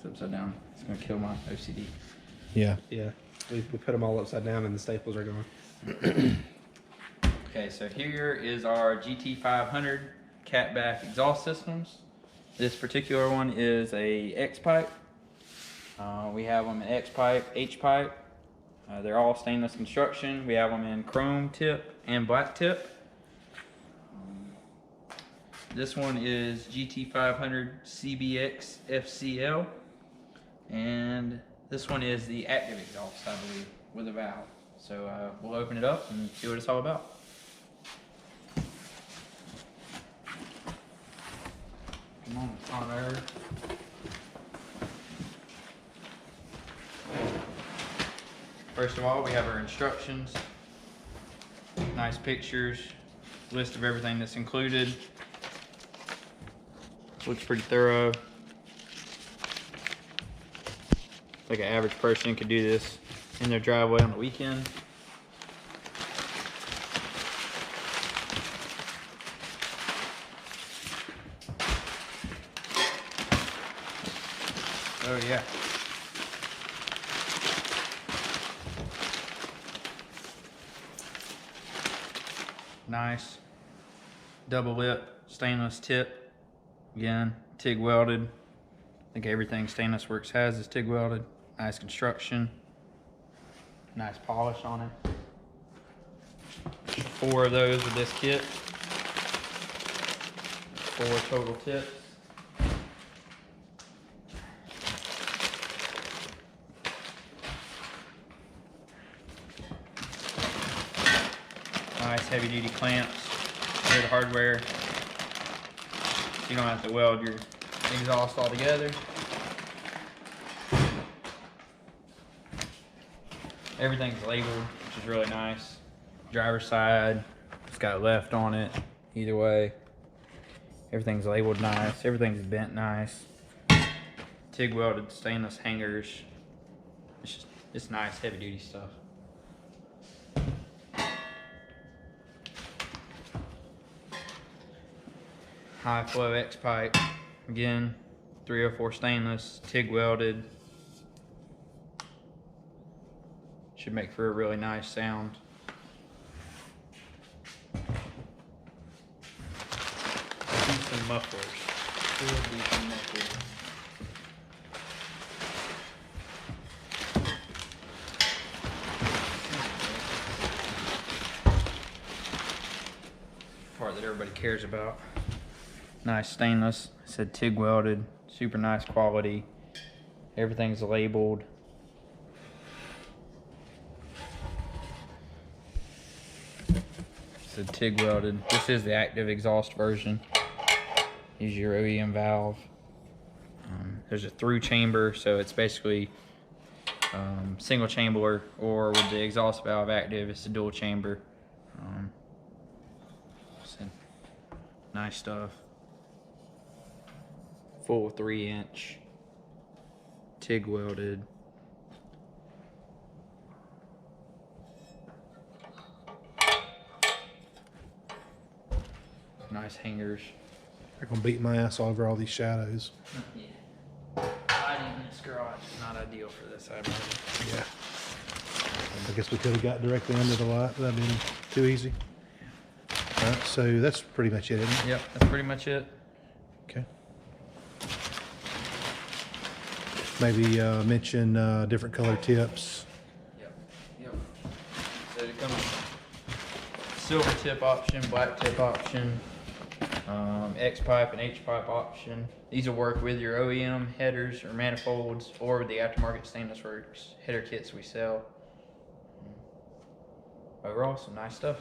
It's upside down. It's gonna kill my OCD. Yeah. Yeah. We put them all upside down and the staples are gone. Okay, so here is our GT500 catback exhaust systems. This particular one is a X-pipe. We have them in X-pipe, H-pipe. They're all stainless construction. We have them in chrome tip and black tip. This one is GT500 CBX FCL. And this one is the active exhaust, I believe, with a valve. So we'll open it up and see what it's all about. Come on, it's on there. First of all, we have our instructions, nice pictures, list of everything that's included. Looks pretty thorough. Like an average person could do this in their driveway on the weekend. Oh yeah. Nice double lip stainless tip. Again, TIG welded. I think everything Stainless Works has is TIG welded. Nice construction. Nice polish on it. 4 of those with this kit. 4 total tips. Nice heavy duty clamps. Good hardware. You don't have to weld your exhaust all together. Everything's labeled, which is really nice. Driver's side, it's got left on it. Either way, everything's labeled nice. Everything's bent nice. TIG welded stainless hangers. It's nice, heavy duty stuff. High flow X pipe. Again, 304 stainless, TIG welded. Should make for a really nice sound. Decent mufflers. Real decent mufflers. Part that everybody cares about. Nice stainless. I said TIG welded. Super nice quality. Everything's labeled. It's a TIG welded. This is the active exhaust version. Use your OEM valve. There's a through chamber, so it's basically single chamber, or with the exhaust valve active, it's a dual chamber. Nice stuff. Full 3-inch TIG welded. Nice hangers. They're gonna beat my ass over all these shadows. Yeah. Lighting in this garage is not ideal for this, I imagine. Yeah. I guess we could have got directly under the light, but that'd been too easy. All right, so that's pretty much it, isn't it? Yep, that's pretty much it. Okay. Maybe mention different color tips. Yep. So it comes silver tip option, black tip option, X pipe and H pipe option. These will work with your OEM headers or manifolds, or with the aftermarket Stainless Works header kits we sell. Overall, some nice stuff.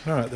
All right.